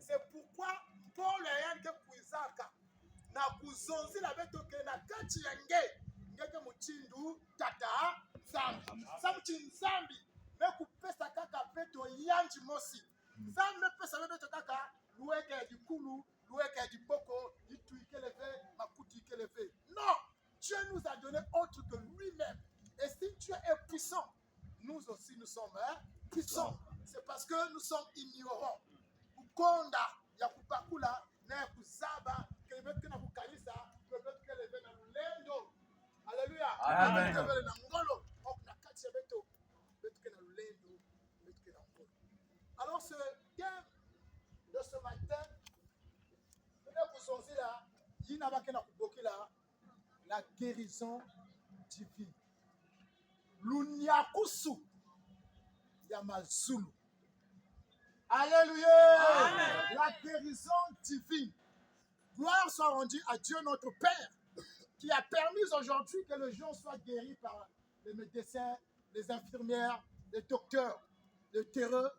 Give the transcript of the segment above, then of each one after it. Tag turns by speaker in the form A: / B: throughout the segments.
A: C'est pourquoi Paul ayande kuizaka na kuzonzi la beto ke na kati yange ngeke muchindu tata zambi samuchi nzambi me kupesa kaka beto yanji mosi zambi pesa beto kaka luweke ya dikulu luweke ya diboko itu ikeleve makuti ikeleve. Non, Dieu nous a donné autre que lui-même. Et si Dieu est puissant, nous aussi nous sommes puissants. C'est parce que nous sommes ignorants. Ukonda ya kupakula na ya kuzaba kelebe na kukanisa kelebe na lulendo. Alléluia. Amen. Kelebe na ngolo na kati ya beto na lulendo na ngolo. Alors ce thème de ce matin, la guérison divine. L'unyakusu Yamazulu. Alléluia. Amen. La guérison divine. Gloire soit rendue à Dieu notre Père qui a permis aujourd'hui que les gens soient guéris par les médecins, les infirmières, les docteurs, les thérapeutes.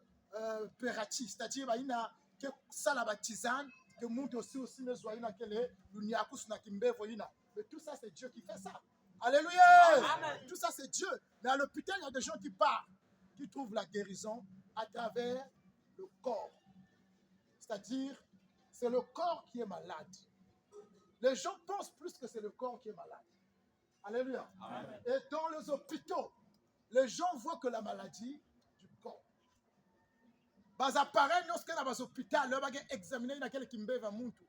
A: C'est-à-dire, il y a que ça la baptisane, que monde aussi ne soit pas que l'uniakus na kimbe voyina. Mais tout ça, c'est Dieu qui fait ça. Alléluia. Amen. Tout ça, c'est Dieu. Mais à l'hôpital, il y a des gens qui partent, qui trouvent la guérison à travers le corps. C'est-à-dire, c'est le corps qui est malade. Les gens pensent plus que c'est le corps qui est malade. Alléluia. Amen. Et dans les hôpitaux, les gens voient que la maladie du corps. Bas appareil, lorsque dans les hôpitaux, ils vont examiner laquelle qui va monter.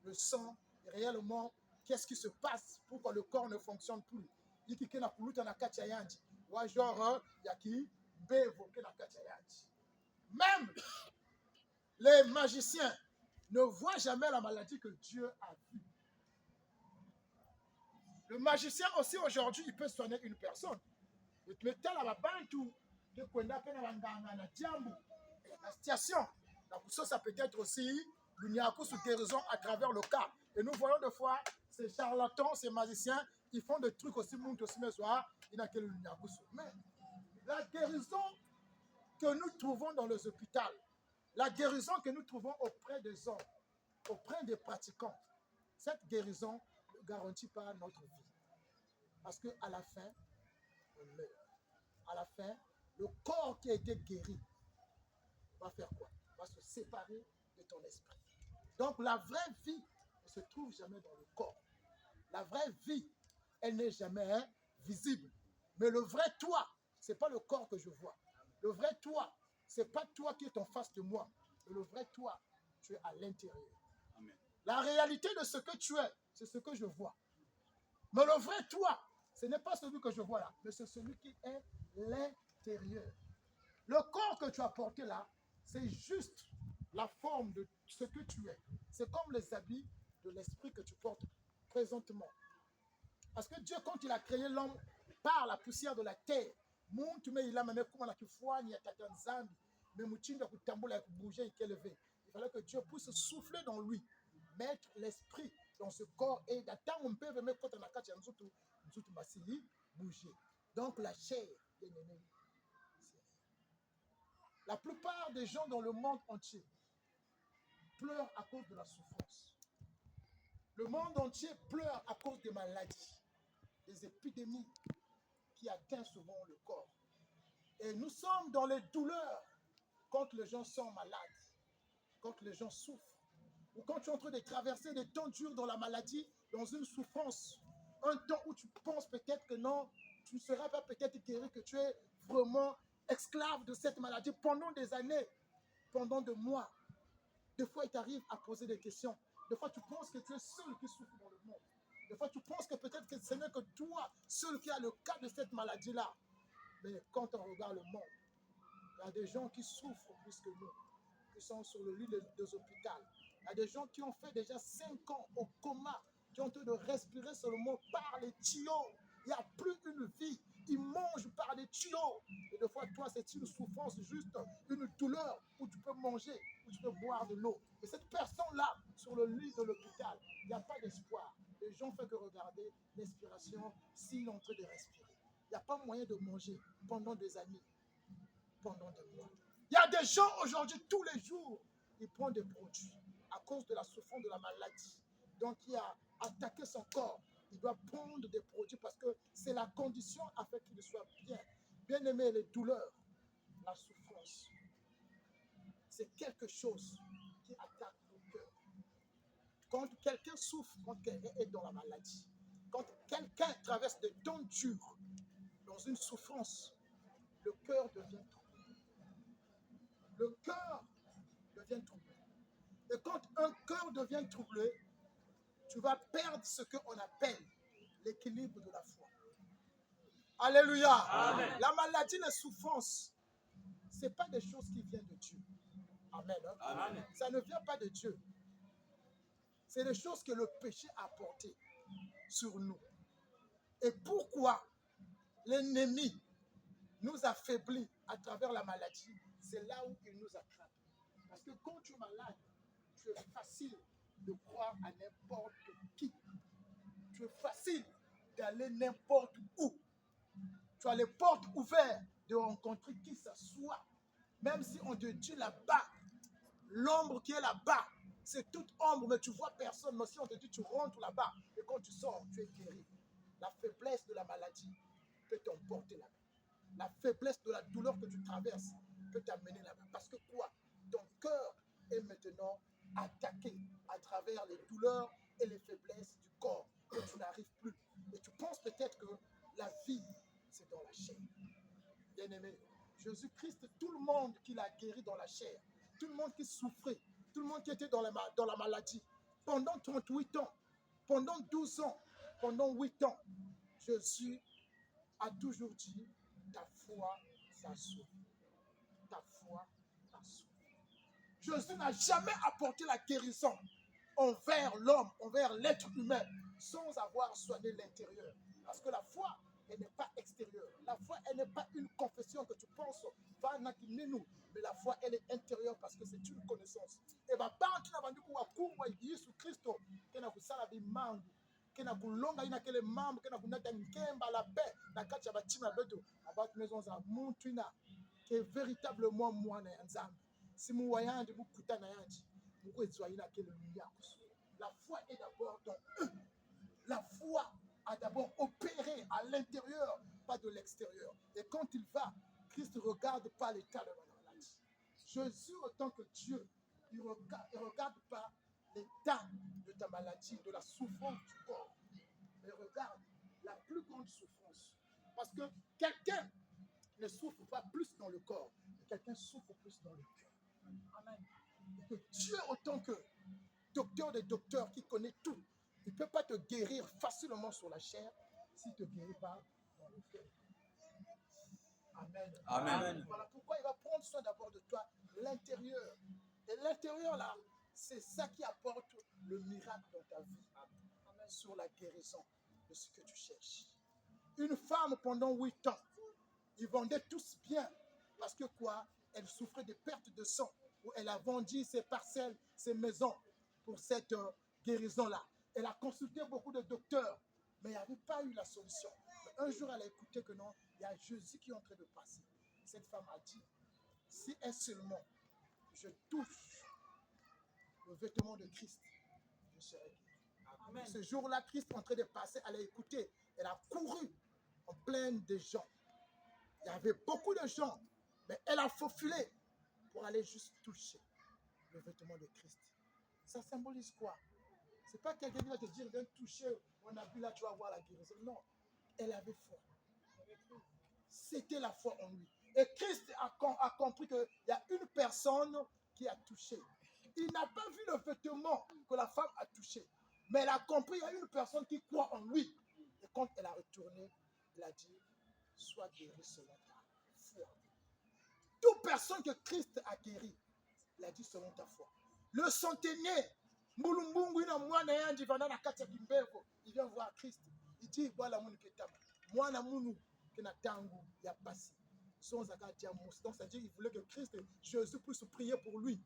A: Le sang, réellement, qu'est-ce qui se passe pour que le corps ne fonctionne plus. Même les magiciens ne voient jamais la maladie que Dieu a vue. Le magicien aussi aujourd'hui, il peut soigner une personne. La situation, ça peut être aussi sous guérison à travers le cas. Et nous voyons des fois ces charlatans, ces magiciens, ils font des trucs aussi, mais la guérison que nous trouvons dans les hôpitaux, la guérison que nous trouvons auprès des hommes, auprès des pratiquants, cette guérison ne garantit pas notre vie. Parce qu'à la fin, on meurt. À la fin, le corps qui a été guéri va faire quoi? Va se séparer de ton esprit. Donc la vraie vie ne se trouve jamais dans le corps. La vraie vie, elle n'est jamais visible. Mais le vrai toi, ce n'est pas le corps que je vois. Le vrai toi, ce n'est pas toi qui est en face de moi. Mais le vrai toi, tu es à l'intérieur. Amen. La réalité de ce que tu es, c'est ce que je vois. Mais le vrai toi, ce n'est pas celui que je vois là, mais c'est celui qui est l'intérieur. Le corps que tu as porté là, c'est juste la forme de ce que tu es. C'est comme les habits de l'esprit que tu portes présentement. Parce que Dieu, quand il a créé l'homme par la poussière de la terre, il fallait que Dieu puisse souffler dans lui, mettre l'esprit dans ce corps et d'attendre on peut même quand on a bouger. Donc la chair, la plupart des gens dans le monde entier pleurent à cause de la souffrance. Le monde entier pleure à cause des maladies, des épidémies qui atteignent souvent le corps. Et nous sommes dans les douleurs quand les gens sont malades, quand les gens souffrent, ou quand tu es en train de traverser des temps durs dans la maladie, dans une souffrance, un temps où tu penses peut-être que non, tu ne seras pas peut-être guéri, que tu es vraiment esclave de cette maladie pendant des années, pendant des mois. Des fois, il t'arrive à poser des questions. Des fois, tu penses que tu es seul qui souffre dans le monde. Des fois, tu penses que peut-être que ce n'est que toi seul qui a le cas de cette maladie-là. Mais quand on regarde le monde, il y a des gens qui souffrent plus que nous, qui sont sur le lit des hôpitaux. Il y a des gens qui ont fait déjà 5 ans au coma, qui ont en train de respirer seulement par les tuyaux. Il n'y a plus une vie. Ils mangent par des tuyaux. Et des fois, toi, c'est une souffrance, juste une douleur où tu peux manger, où tu peux boire de l'eau. Et cette personne-là, sur le lit de l'hôpital, il n'y a pas d'espoir. Les gens ne font que regarder l'expiration s'il est en train de respirer. Il n'y a pas moyen de manger pendant des années, pendant des mois. Il y a des gens aujourd'hui, tous les jours, ils prennent des produits à cause de la souffrance de la maladie. Donc, il a attaqué son corps. Il doit prendre des produits parce que c'est la condition afin qu'il soit bien. Bien aimé, les douleurs, la souffrance, c'est quelque chose qui attaque le cœur. Quand quelqu'un souffre, quand quelqu'un est dans la maladie, quand quelqu'un traverse des temps durs, dans une souffrance, le cœur devient troublé. Le cœur devient troublé. Et quand un cœur devient troublé, tu vas perdre ce qu'on appelle l'équilibre de la foi. Alléluia. Amen. La maladie, la souffrance, ce n'est pas des choses qui viennent de Dieu. Amen. Amen. Ça ne vient pas de Dieu. C'est des choses que le péché a portées sur nous. Et pourquoi l'ennemi nous affaiblit à travers la maladie? C'est là où il nous attrape. Parce que quand tu es malade, tu es facile de croire à n'importe qui. Tu es facile d'aller n'importe où. Tu as les portes ouvertes de rencontrer qui que ce soit. Même si on te dit là-bas, l'ombre qui est là-bas, c'est toute ombre, mais tu vois personne. Mais si on te dit tu rentres là-bas, et quand tu sors, tu es guéri. La faiblesse de la maladie peut t'emporter là-bas. La faiblesse de la douleur que tu traverses peut t'amener là-bas. Parce que quoi? Ton cœur est maintenant attaqué à travers les douleurs et les faiblesses du corps que tu n'arrives plus. Et tu penses peut-être que la vie, c'est dans la chair. Bien-aimé, Jésus-Christ, tout le monde qui l'a guéri dans la chair, tout le monde qui souffrait, tout le monde qui était dans la maladie, pendant 38 ans, pendant 12 ans, pendant 8 ans, Jésus a toujours dit, ta foi, ça sauve. Ta foi, ça sauve. Jésus n'a jamais apporté la guérison envers l'homme, envers l'être humain, sans avoir soigné l'intérieur. Parce que la foi, elle n'est pas extérieure. La foi, elle n'est pas une confession que tu penses, mais la foi, elle est intérieure parce que c'est une connaissance. Et bien, tu n'as pas dit que Jésus Christ, qui n'a pas dit que na kulonga ina kele mambo que na kunata nkemba la paix na kati ya batima beto abat maison za muntu ina que véritablement moi na nzambe si mu wayandi bukuta na yandi mukwezwa ina kele luyakuso. La foi est d'abord dans eux. La foi a d'abord opéré à l'intérieur, pas de l'extérieur. Et quand il va, Christ ne regarde pas l'état de la maladie. Jésus, en tant que Dieu, il ne regarde pas l'état de ta maladie, de la souffrance du corps. Mais regarde la plus grande souffrance. Parce que quelqu'un ne souffre pas plus dans le corps, mais quelqu'un souffre plus dans le cœur. Amen. Et que Dieu, autant que docteur des docteurs qui connaît tout, il ne peut pas te guérir facilement sur la chair s'il ne te guérit pas dans le cœur. Amen. Amen. Voilà pourquoi il va prendre soin d'abord de toi, l'intérieur. Et l'intérieur, là, c'est ça qui apporte le miracle dans ta vie. Amen. Sur la guérison de ce que tu cherches. Une femme, pendant 8 ans, ils vendaient tous bien. Parce que quoi? Elle souffrait de perte de sang. Où elle a vendu ses parcelles, ses maisons pour cette guérison-là. Elle a consulté beaucoup de docteurs, mais il n'y avait pas eu la solution. Mais un jour, elle a écouté que non, il y a Jésus qui est en train de passer. Cette femme a dit, si est seulement je touche le vêtement de Christ, je serai guéri. Ce jour-là, Christ est en train de passer, elle a écouté, elle a couru en plein de gens. Il y avait beaucoup de gens, mais elle a faufilé pour aller juste toucher le vêtement de Christ. Ça symbolise quoi? Ce n'est pas quelqu'un qui va te dire, viens toucher, on a vu là, tu vas voir la guérison. Non, elle avait foi. C'était la foi en lui. Et Christ a compris qu'il y a une personne qui a touché. Il n'a pas vu le vêtement que la femme a touché. Mais elle a compris qu'il y a une personne qui croit en lui. Et quand elle a retourné, il a dit, sois guéri selon ta foi. Toute personne que Christ a guéri, il a dit selon ta foi. Le centenier, il vient voir Christ. Il dit, voilà mon ketama. Moi, na munu que na tangu ya passé. Donc, c'est-à-dire qu'il voulait que Christ, Jésus, puisse prier pour lui.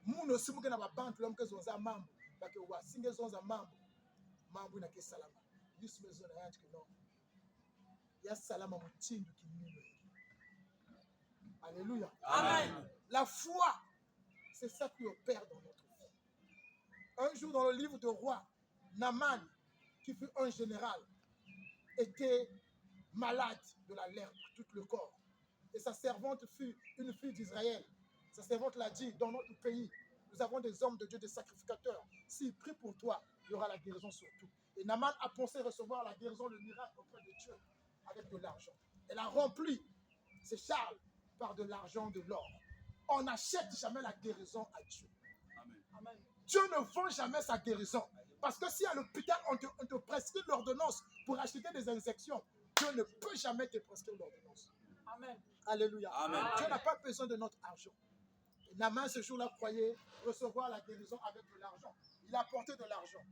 A: Moun aussi, nous avons pas l'homme que nous avons mambo. Parce que si nous avons mambo, mambo n'a que salama. Juste besoin de non. Il y a salama qui nous. Alléluia.
B: Amen.
A: La foi, c'est ça qui opère dans notre vie. Un jour, dans le livre de Rois, Naaman, qui fut un général, était malade de la lèpre, tout le corps. Et sa servante fut une fille d'Israël. Sa servante l'a dit, dans notre pays, nous avons des hommes de Dieu, des sacrificateurs. S'ils prient pour toi, il y aura la guérison sur tout. Et Naaman a pensé recevoir la guérison, le miracle auprès de Dieu, avec de l'argent. Elle a rempli ses charles par de l'argent, de l'or. On n'achète jamais la guérison à Dieu.
B: Amen.
A: Dieu ne vend jamais sa guérison. Parce que si à l'hôpital, on te prescrit l'ordonnance pour acheter des injections, Dieu ne peut jamais te prescrire l'ordonnance.
B: Amen.
A: Alléluia.
B: Amen.
A: Dieu n'a pas besoin de notre argent. Et Naaman, ce jour-là, croyait recevoir la guérison avec de l'argent. Il a apporté de l'argent.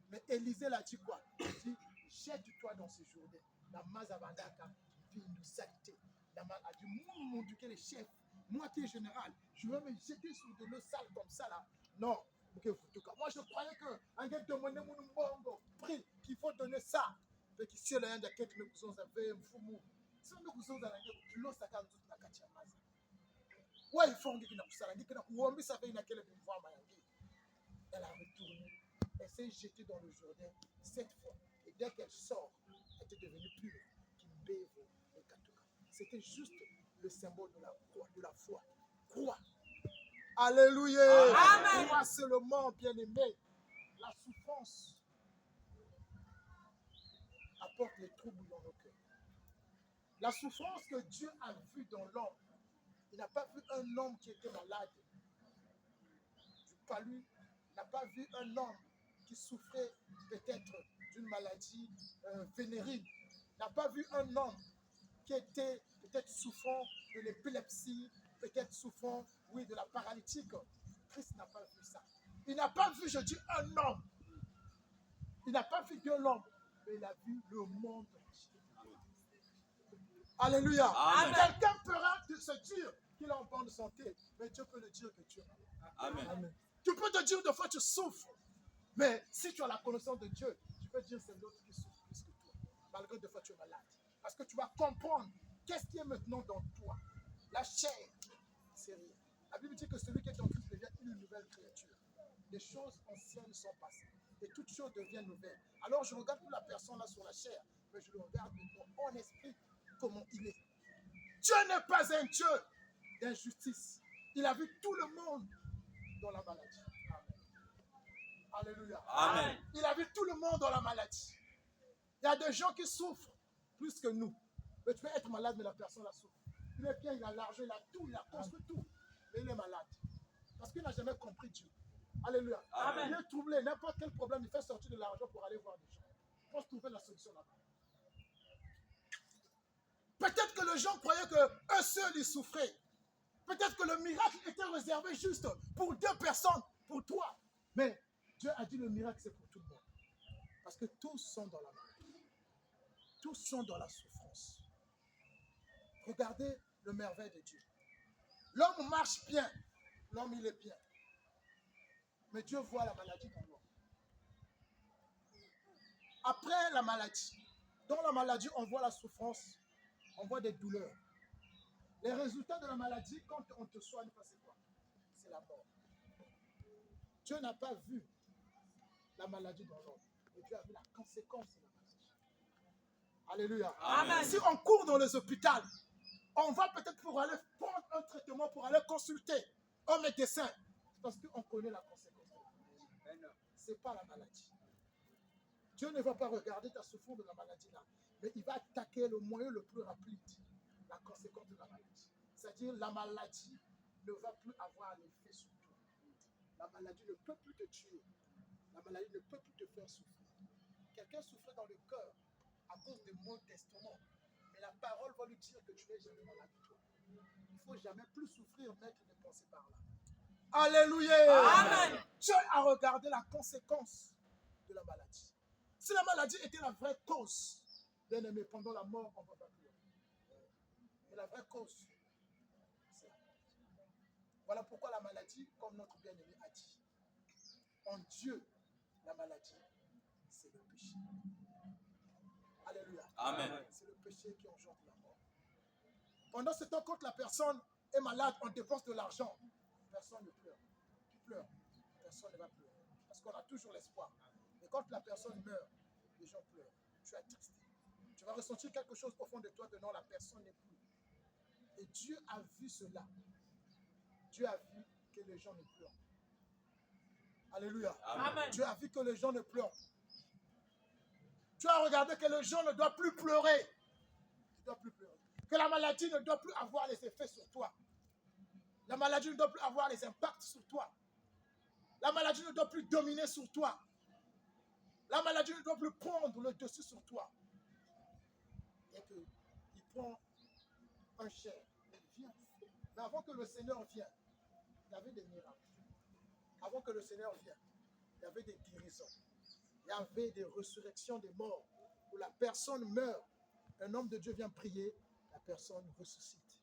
A: Mais Élisée l'a dit quoi? Il dit, jette-toi dans ce journée. Naaman Zabandaka vit une saleté. Naaman a dit, mon Dieu, quel est chef, moi qui est général, je vais me jeter sur de l'eau sale comme ça là. Non. Moi, je croyais qu'un gars demandait mon prix, qu'il faut donner ça. Mais qui c'est l'un des quêtes, mais vous avez un fou mou. Si vous avez l'eau, ça quand toute la kachamaza. Ouais, il faut que elle a retourné, elle s'est jetée dans le Jourdain 7 fois. Et dès qu'elle sort, elle était devenue pure. C'était juste le symbole de la croix, de la foi. Croix. Alléluia.
B: Amen.
A: Croix seulement, bien-aimé. La souffrance apporte les troubles dans nos cœurs. La souffrance que Dieu a vue dans l'homme, il n'a pas vu un homme qui était malade du palu, il n'a pas vu un homme qui souffrait peut-être d'une maladie vénérienne, il n'a pas vu un homme qui était peut-être souffrant de l'épilepsie, peut-être souffrant, oui, de la paralytique. Christ n'a pas vu ça. Il n'a pas vu, je dis, un homme. Il n'a pas vu qu'un homme, mais il a vu le monde entier. Alléluia.
B: Amen.
A: Quelqu'un pourra se dire qu'il est en bonne santé, mais Dieu peut le dire que tu es malade.
B: Amen.
A: Amen. Tu peux te dire de fois tu souffres, mais si tu as la connaissance de Dieu, tu peux dire c'est l'autre qui souffre plus que toi, malgré de fois tu es malade. Parce que tu vas comprendre qu'est-ce qui est maintenant dans toi. La chair, c'est rien. La Bible dit que celui qui est en Christ devient une nouvelle créature. Les choses anciennes sont passées et toutes choses deviennent nouvelles. Alors je regarde plus la personne là sur la chair, mais je le regarde maintenant en esprit comment il est. Dieu n'est pas un Dieu d'injustice. Il a vu tout le monde dans la maladie. Amen. Alléluia.
B: Amen.
A: Il a vu tout le monde dans la maladie. Il y a des gens qui souffrent plus que nous. Mais tu peux être malade, mais la personne la souffre. Il est bien, il a l'argent, il a tout, il a construit tout. Mais il est malade. Parce qu'il n'a jamais compris Dieu. Alléluia.
B: Amen.
A: Il est troublé. N'importe quel problème, il fait sortir de l'argent pour aller voir des gens. Pour trouver la solution là-bas. Peut-être que les gens croyaient qu'eux seuls, ils souffraient. Peut-être que le miracle était réservé juste pour 2 personnes, pour toi. Mais Dieu a dit le miracle, c'est pour tout le monde. Parce que tous sont dans la maladie. Tous sont dans la souffrance. Regardez le merveille de Dieu. L'homme marche bien. L'homme, il est bien. Mais Dieu voit la maladie dans l'homme. Après la maladie, dans la maladie, on voit la souffrance, on voit des douleurs. Les résultats de la maladie, quand on te soigne, c'est quoi? C'est la mort. Dieu n'a pas vu la maladie dans l'homme, mais Dieu a vu la conséquence de la maladie. Alléluia.
B: Amen.
A: Si on court dans les hôpitaux, on va peut-être pour aller prendre un traitement, pour aller consulter un médecin, parce qu'on connaît la conséquence de la maladie. Ce n'est pas la maladie. Dieu ne va pas regarder ta souffrance de la maladie là, mais il va attaquer le moyen le plus rapide, la conséquence de la maladie. C'est-à-dire la maladie ne va plus avoir l'effet sur toi. La maladie ne peut plus te tuer. La maladie ne peut plus te faire souffrir. Quelqu'un souffrait dans le cœur à cause de mon testament, mais la parole va lui dire que tu n'es jamais malade de toi. Il ne faut jamais plus souffrir, mettre des pensées par là. Alléluia.
B: Amen.
A: Dieu a regardé la conséquence de la maladie. Si la maladie était la vraie cause, bien aimé, pendant la mort, on ne va pas pleurer. Mais la vraie cause, c'est la maladie. Voilà pourquoi la maladie, comme notre bien-aimé a dit, en Dieu, la maladie, c'est le péché. Alléluia.
B: Amen.
A: C'est le péché qui engendre la mort. Pendant ce temps, quand la personne est malade, on dépense de l'argent, personne ne pleure. Tu pleures, personne ne va pleurer. Parce qu'on a toujours l'espoir. Mais quand la personne meurt, les gens pleurent. Tu es attristé. Tu vas ressentir quelque chose au fond de toi que non, la personne n'est plus. Et Dieu a vu cela. Dieu a vu que les gens ne pleurent. Alléluia.
B: Amen.
A: Dieu a vu que les gens ne pleurent. Tu as regardé que les gens ne doivent plus pleurer. Ils ne doivent plus pleurer. Que la maladie ne doit plus avoir les effets sur toi. La maladie ne doit plus avoir les impacts sur toi. La maladie ne doit plus dominer sur toi. La maladie ne doit plus prendre le dessus sur toi. Et qu'il prend un chair. Il vient. Mais avant que le Seigneur vienne, il y avait des miracles. Avant que le Seigneur vienne, il y avait des guérisons. Il y avait des résurrections des morts. Où la personne meurt, un homme de Dieu vient prier, la personne ressuscite.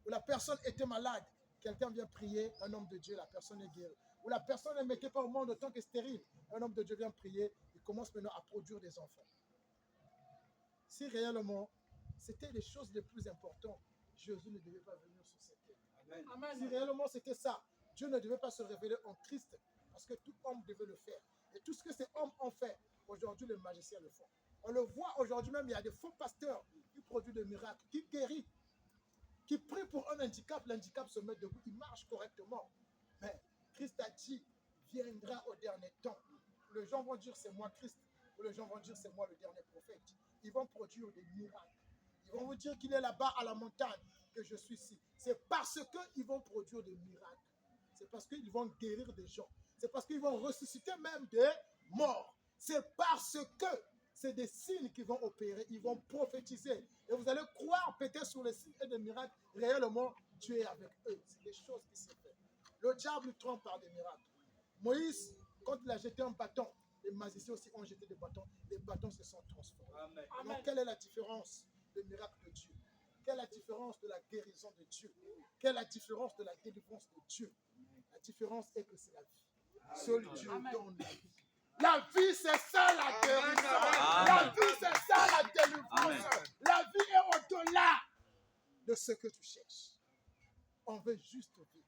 A: Où la personne était malade, quelqu'un vient prier, un homme de Dieu, la personne est guérie. Où la personne ne mettait pas au monde autant que stérile, un homme de Dieu vient prier, il commence maintenant à produire des enfants. Si réellement, c'était les choses les plus importantes, Jésus ne devait pas venir sur cette terre.
B: Amen.
A: Amen. Si réellement c'était ça, Dieu ne devait pas se révéler en Christ, parce que tout homme devait le faire. Et tout ce que ces hommes ont fait, aujourd'hui les magiciens le font. On le voit aujourd'hui même, il y a des faux pasteurs qui produisent des miracles, qui guérissent, qui prient pour un handicap, l'handicap se met debout, il marche correctement. Mais Christ a dit, viendra au dernier temps. Les gens vont dire c'est moi Christ, ou les gens vont dire c'est moi le dernier prophète. Ils vont produire des miracles. Ils vont vous dire qu'il est là-bas à la montagne, que je suis ici. C'est parce qu'ils vont produire des miracles. C'est parce qu'ils vont guérir des gens. C'est parce qu'ils vont ressusciter même des morts. C'est parce que c'est des signes qui vont opérer. Ils vont prophétiser. Et vous allez croire peut-être sur les signes et les miracles. Réellement, Dieu est avec eux. C'est des choses qui se font. Le diable trompe par des miracles. Moïse, quand il a jeté un bâton, les magiciens aussi ont jeté des bâtons. Les bâtons se sont transformés. Amen. Alors, quelle est la différence des miracles de Dieu? Quelle est la différence de la guérison de Dieu? Quelle est la différence de la délivrance de Dieu? La différence est que c'est la vie. Seul Dieu donne la vie. La vie, c'est ça la guérison. La vie, c'est ça la délivrance. La vie est au-delà de ce que tu cherches. On veut juste vivre.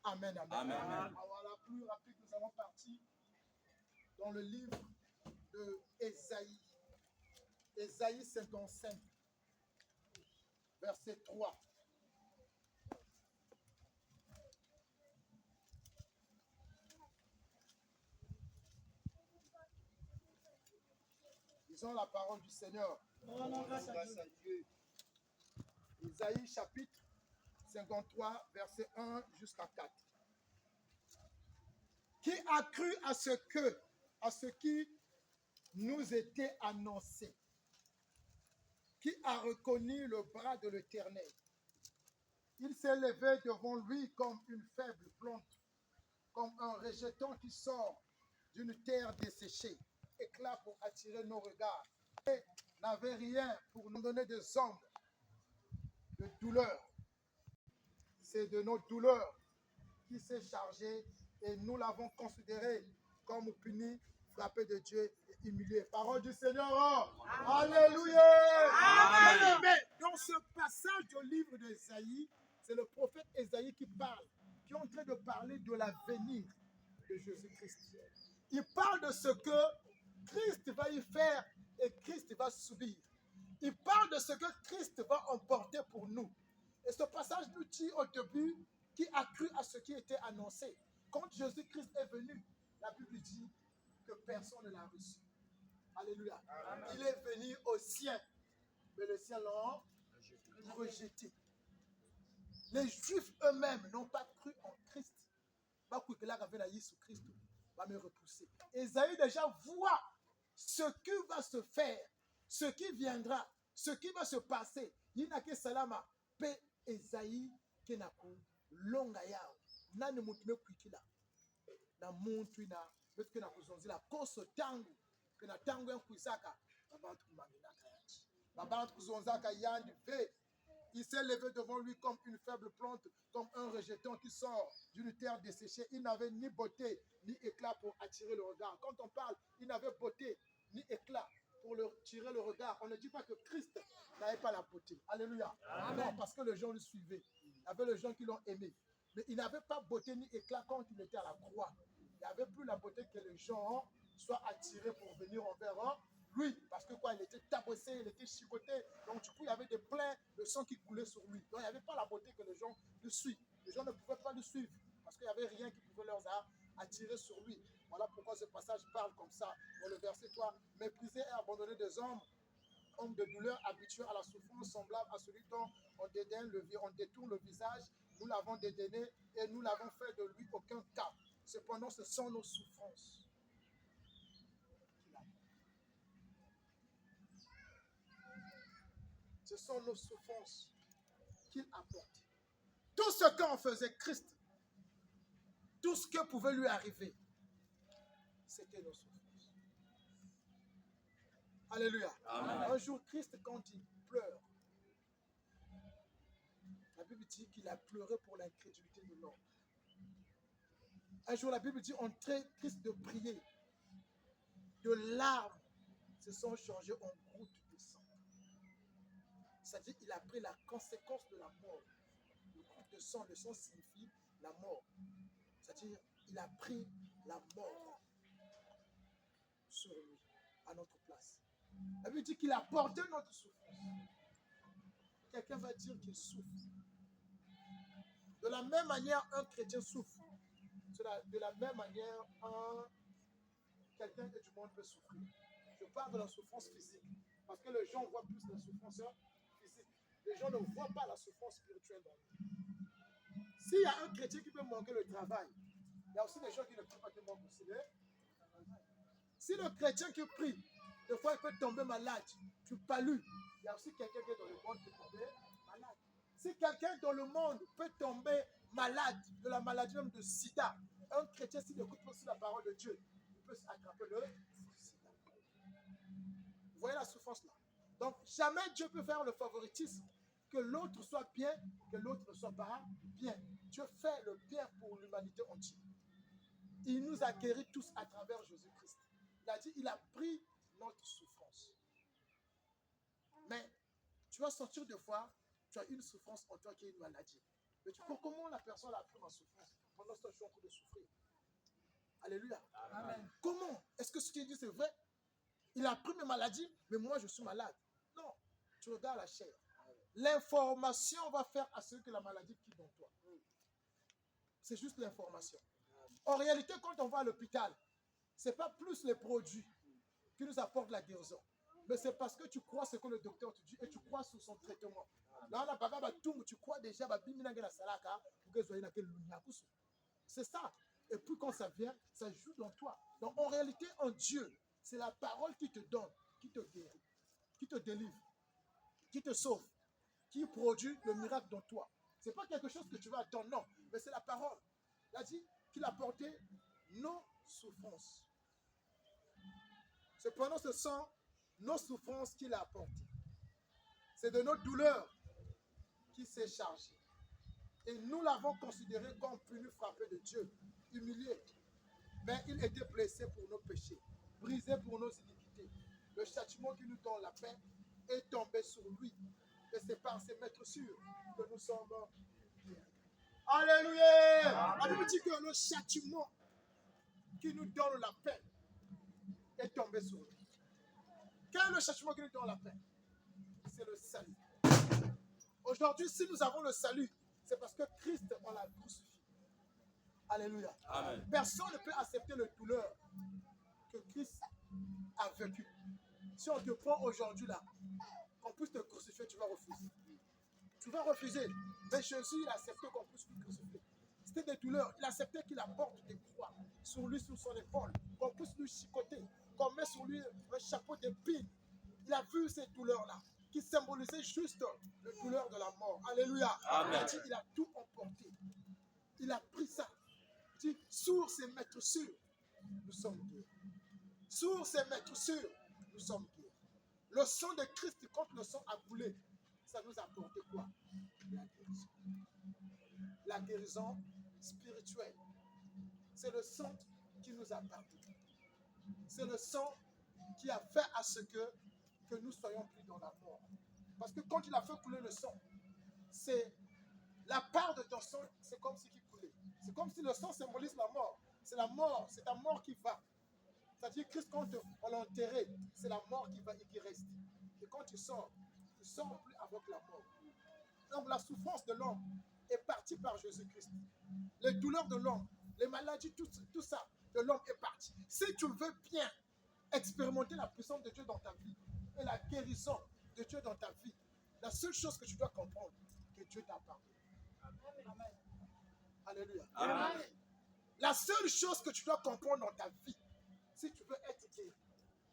A: Amen, amen.
B: Amen.
A: Voilà, plus rapide, nous allons partir dans le livre de Ésaïe. Ésaïe 55, verset 3. Lisons la parole du Seigneur. Grâce à Dieu. Ésaïe chapitre 53, verset 1 jusqu'à 4. Qui a cru à ce qui nous était annoncé? Qui a reconnu le bras de l'Éternel? Il s'est levé devant lui comme une faible plante, comme un rejeton qui sort d'une terre desséchée, éclat pour attirer nos regards. Et n'avait rien pour nous donner des ondes de douleur. C'est de nos douleurs qui s'est chargé et nous l'avons considéré comme puni, frappé de Dieu et humilié. Parole du Seigneur. Oh. Alléluia. Amen. Mais dans ce passage du livre d'Ésaïe, c'est le prophète Ésaïe qui parle, qui est en train de parler de l'avenir de Jésus-Christ. Il parle de ce que Christ va y faire et Christ va subir. Il parle de ce que Christ va emporter pour nous. Et ce passage nous dit au début qui a cru à ce qui était annoncé. Quand Jésus-Christ est venu, la Bible dit que personne ne l'a reçu. Alléluia. Amen. Il est venu aux siens, mais les siens l'ont rejeté. Les Juifs eux-mêmes n'ont pas cru en Christ. Pas cru que là, avait la Jésus Christ va me repousser. Ésaïe déjà voit ce qui va se faire, ce qui viendra, ce qui va se passer. Il n'a que salama. Pe Ésaïe qui n'a pas longa yao. Nani mutume kuikila. Na muntu ina parce que na kuzonzila koso tangu que na tangu en kuisaka babantu kumangina kayachi. Babantu kuzonzaka yandi ve. Il s'est levé devant lui comme une faible plante, comme un rejeton qui sort d'une terre desséchée. Il n'avait ni beauté, ni éclat pour attirer le regard. Quand on parle, il n'avait beauté, ni éclat pour tirer le regard. On ne dit pas que Christ n'avait pas la beauté. Alléluia. Amen. Non, parce que les gens le suivaient. y avait les gens qui l'ont aimé. Mais il n'avait pas beauté ni éclat quand il était à la croix. Il n'avait plus la beauté que les gens soient attirés pour venir envers lui. Parce que quoi, il était tabassé, il était chicoté. Donc du coup, il y avait des plaies de sang qui coulaient sur lui. Donc il n'y avait pas la beauté que les gens le suivent. Les gens ne pouvaient pas le suivre. Parce qu'il n'y avait rien qui pouvait leur attirer sur lui. Voilà pourquoi ce passage parle comme ça. Dans le verset 3, mépriser et abandonner des hommes de douleur, habitués à la souffrance, semblable à celui dont on détourne le visage. Nous l'avons dédainé et nous n'avons fait de lui aucun cas. Cependant, ce sont nos souffrances qu'il a. Ce sont nos souffrances qu'il apporte. Tout ce qu'en faisait Christ, tout ce que pouvait lui arriver, c'était nos souffrances. Alléluia. Amen. Un jour, Christ, quand il pleure, la Bible dit qu'il a pleuré pour l'incrédulité de l'homme. Un jour, la Bible dit, on traite Christ de prier. De larmes se sont changées en gouttes de sang. C'est-à-dire qu'il a pris la conséquence de la mort. Le goutte de sang, le sang signifie la mort. C'est-à-dire qu'il a pris la mort sur lui, à notre place. La Bible dit qu'il a porté notre souffrance. Quelqu'un va dire qu'il souffre. De la même manière, un chrétien souffre. De la même manière, quelqu'un du monde peut souffrir. Je parle de la souffrance physique. Parce que les gens voient plus la souffrance physique. Les gens ne voient pas la souffrance spirituelle dans lui. S'il y a un chrétien qui peut manquer le travail, il y a aussi des gens qui ne peuvent pas te manquer aussi le travail. Si le chrétien qui prie, des fois il peut tomber malade, tu palues, il y a aussi quelqu'un qui est dans le monde qui peut tomber malade. Si quelqu'un dans le monde peut tomber malade, de la maladie même de sida, un chrétien, s'il écoute aussi la parole de Dieu, il peut s'attraper le sida. Vous voyez la souffrance là? Donc, jamais Dieu peut faire le favoritisme, que l'autre soit bien, que l'autre ne soit pas bien. Dieu fait le bien pour l'humanité entière. Il nous a guéris tous à travers Jésus-Christ. Il a dit, il a pris notre souffrance. Mais tu vas sentir des fois, tu as une souffrance en toi qui est une maladie. Mais tu vois comment la personne a pris ma souffrance pendant ce temps je suis en train de souffrir. Alléluia. Amen. Comment? Est-ce que ce qu'il dit c'est vrai? Il a pris mes maladies, mais moi je suis malade. Non, tu regardes la chair. L'information va faire à celui que la maladie quitte dans toi. C'est juste l'information. En réalité, quand on va à l'hôpital, ce n'est pas plus les produits qui nous apportent la guérison. Mais c'est parce que tu crois ce que le docteur te dit et tu crois sur son traitement. Là, on a pas tout, tu crois déjà, c'est ça. Et puis quand ça vient, ça joue dans toi. Donc en réalité, en Dieu, c'est la parole qui te donne, qui te guérit, qui te délivre, qui te sauve, qui produit le miracle dans toi. Ce n'est pas quelque chose que tu vas attendre, non, mais c'est la parole. Il a dit qu'il a porté nos souffrances. Cependant, ce sont nos souffrances qu'il a apportées. C'est de nos douleurs qu'il s'est chargé. Et nous l'avons considéré comme puni, frappé de Dieu, humilié. Mais il était blessé pour nos péchés, brisé pour nos iniquités. Le châtiment qui nous donne la paix est tombé sur lui. Et c'est par ses maîtressures que nous sommes guéris. Alléluia! La Bible dit que le châtiment qui nous donne la paix est tombé sur lui. Quel est le châtiment qui nous donne la paix? C'est le salut. Aujourd'hui, si nous avons le salut, c'est parce que Christ, on l'a crucifié. Alléluia. Amen. Personne ne peut accepter la douleur que Christ a vécue. Si on te prend aujourd'hui là, qu'on puisse te crucifier, tu vas refuser. Tu vas refuser. Mais Jésus, il a accepté qu'on puisse le crucifier. C'était des douleurs. Il acceptait qu'il apporte des croix sur lui, sur son épaule, qu'on puisse lui chicoter, qu'on met sur lui un chapeau d'épines. Il a vu ces douleurs-là, qui symbolisaient juste la douleur de la mort. Alléluia. Amen. Il a dit, il a tout emporté. Il a pris ça. Il dit, sur ses maîtressures, nous sommes guéris. Sur ses maîtressures, nous sommes guéris. Le sang de Christ, quand le sang a coulé, ça nous a apporté quoi? La guérison. La guérison spirituelle. C'est le sang qui nous a pardonné. C'est le sang qui a fait à ce que nous soyons plus dans la mort. Parce que quand il a fait couler le sang, c'est la part de ton sang, c'est comme si qui coulait. C'est comme si le sang symbolise la mort. C'est la mort, c'est ta mort qui va. C'est-à-dire que Christ, quand on l'a enterré, c'est la mort qui va et qui reste. Et quand tu sors plus avec la mort. Donc la souffrance de l'homme est partie par Jésus-Christ. Les douleurs de l'homme, les maladies, tout ça de l'homme est parti. Si tu veux bien expérimenter la puissance de Dieu dans ta vie et la guérison de Dieu dans ta vie, la seule chose que tu dois comprendre, que Dieu t'a pardonné. Amen. Alléluia. Amen. La seule chose que tu dois comprendre dans ta vie, si tu veux être guéri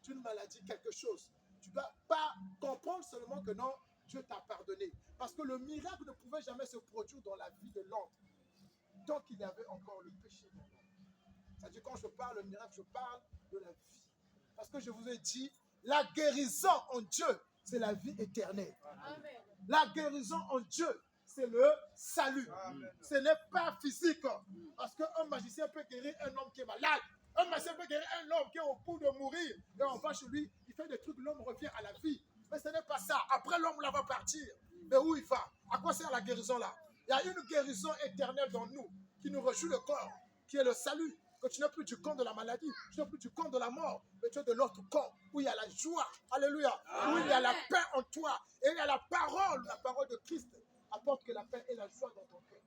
A: d'une maladie, quelque chose, tu ne dois pas comprendre seulement que non, Dieu t'a pardonné. Parce que le miracle ne pouvait jamais se produire dans la vie de l'homme tant qu'il y avait encore le péché dans l'homme. C'est-à-dire quand je parle de miracle, je parle de la vie. Parce que je vous ai dit, la guérison en Dieu, c'est la vie éternelle. Amen. La guérison en Dieu, c'est le salut. Amen. Ce n'est pas physique. Parce qu'un magicien peut guérir un homme qui est malade. Un magicien peut guérir un homme qui est au bout de mourir. Et on va chez lui, il fait des trucs, l'homme revient à la vie. Mais ce n'est pas ça. Après, l'homme là va partir. Mais où il va? À quoi sert la guérison là? Il y a une guérison éternelle dans nous qui nous réjouit le corps, qui est le salut. Que tu n'es plus du camp de la maladie, tu n'es plus du camp de la mort, mais tu es de l'autre camp où il y a la joie, alléluia, où il y a la paix en toi, et il y a la parole de Christ apporte que la paix et la joie dans ton cœur.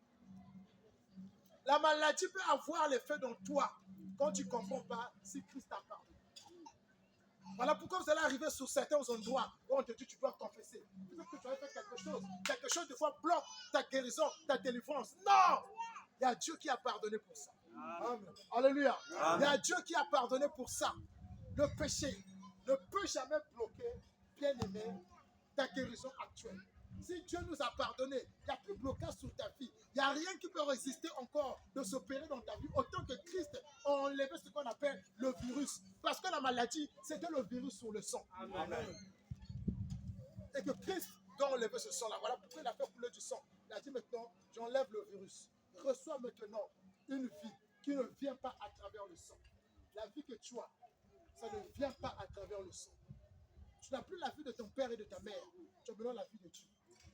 A: La maladie peut avoir l'effet dans toi quand tu ne comprends pas si Christ t'a pardonné. Voilà pourquoi vous allez arriver sur certains endroits où on te dit tu dois confesser. Peut-être que tu as fait quelque chose de fois bloque ta guérison, ta délivrance. Non! Il y a Dieu qui a pardonné pour ça. Amen. Alléluia. Amen. Il y a Dieu qui a pardonné pour ça. Le péché ne peut jamais bloquer, bien aimé, ta guérison actuelle. Si Dieu nous a pardonné, il n'y a plus de blocage sur ta vie. Il n'y a rien qui peut résister encore de s'opérer dans ta vie. Autant que Christ a enlevé ce qu'on appelle le virus. Parce que la maladie, c'était le virus sur le sang. Amen. Et que Christ doit enlever ce sang-là. Voilà pourquoi il a fait couler du sang. Il a dit maintenant, j'enlève le virus. Reçois maintenant une vie qui ne vient pas à travers le sang. La vie que tu as, ça ne vient pas à travers le sang. Tu n'as plus la vie de ton père et de ta mère. Tu as besoin de la vie de Dieu.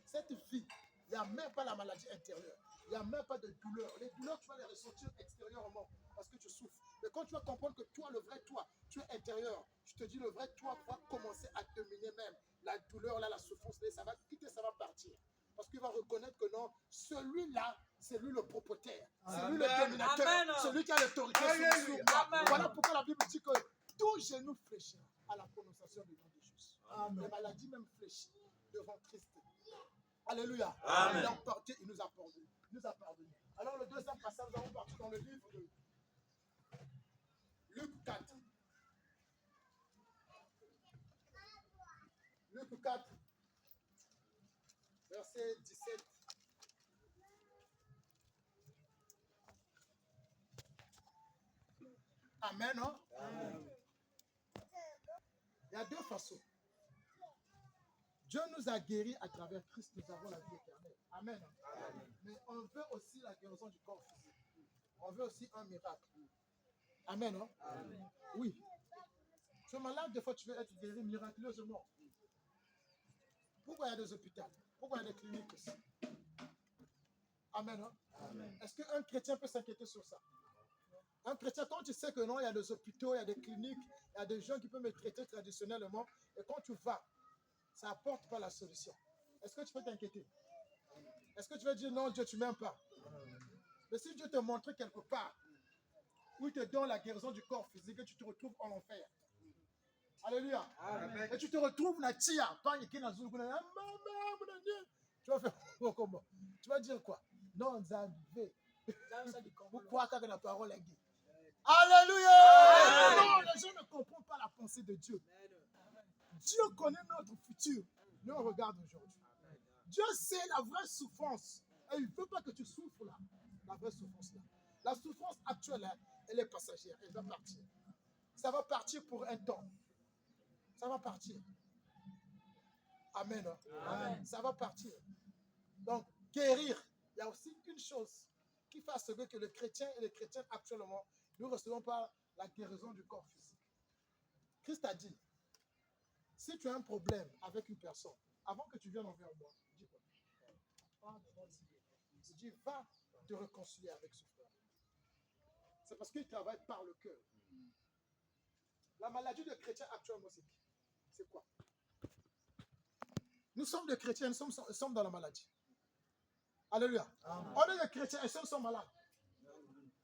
A: Cette vie, il n'y a même pas la maladie intérieure. Il n'y a même pas de douleur. Les douleurs, tu vas les ressentir extérieurement parce que tu souffres. Mais quand tu vas comprendre que toi, le vrai toi, tu es intérieur, je te dis, le vrai toi va commencer à dominer même. La douleur, là, la souffrance, ça va quitter, ça va partir. Parce qu'il va reconnaître que non, celui-là, c'est lui le propriétaire. C'est lui le dominateur. Amen. Celui qui a l'autorité sur moi. Voilà pourquoi la Bible dit que tout genou fléchira à la prononciation du nom de Jésus. Amen. Les maladies même fléchissent devant Christ. Alléluia. Amen. Il a emporté, il nous a pardonné. Il nous a pardonné. Alors le deuxième passage, nous allons partir dans le livre de Luc 4. Luc 4, verset 17. Amen, hein? Amen. Il y a deux façons. Dieu nous a guéris à travers Christ, nous avons la vie éternelle. Amen. Amen. Mais on veut aussi la guérison du corps physique. On veut aussi un miracle. Amen. Hein? Amen. Oui. Tu es malade, des fois tu veux être guéri miraculeusement. Pourquoi il y a des hôpitaux? Pourquoi il y a des cliniques aussi? Amen. Hein? Amen. Est-ce qu'un chrétien peut s'inquiéter sur ça? Un chrétien, quand tu sais que non, il y a des hôpitaux, il y a des cliniques, il y a des gens qui peuvent me traiter traditionnellement, et quand tu vas, ça n'apporte pas la solution. Est-ce que tu peux t'inquiéter? Est-ce que tu vas dire non, Dieu, tu ne m'aimes pas? Mais si Dieu te montre quelque part où il te donne la guérison du corps physique et tu te retrouves en enfer. Alléluia. Amen. Et tu te retrouves la tia. Tu vas faire comment? Tu vas dire quoi? Non, Zambé. Pourquoi quand la parole est guérie? Alléluia. Non, les gens ne comprennent pas la pensée de Dieu. Dieu connaît notre futur. Nous, on regarde aujourd'hui. Dieu sait la vraie souffrance. Et il ne veut pas que tu souffres là. La vraie souffrance là. La souffrance actuelle, là, elle est passagère. Elle va partir. Ça va partir pour un temps. Ça va partir. Amen. Amen. Ça va partir. Donc, guérir. Il y a aussi une chose qui fait ce que le chrétien et les chrétiennes actuellement, nous ne recevons pas la guérison du corps physique. Christ a dit, si tu as un problème avec une personne, avant que tu viennes envers moi, dis quoi? Il dit, va te réconcilier avec ce frère. C'est parce qu'il travaille par le cœur. La maladie des chrétiens actuellement, c'est quoi? Nous sommes des chrétiens, nous sommes dans la maladie. Alléluia. Amen. On est des chrétiens et nous sommes malades.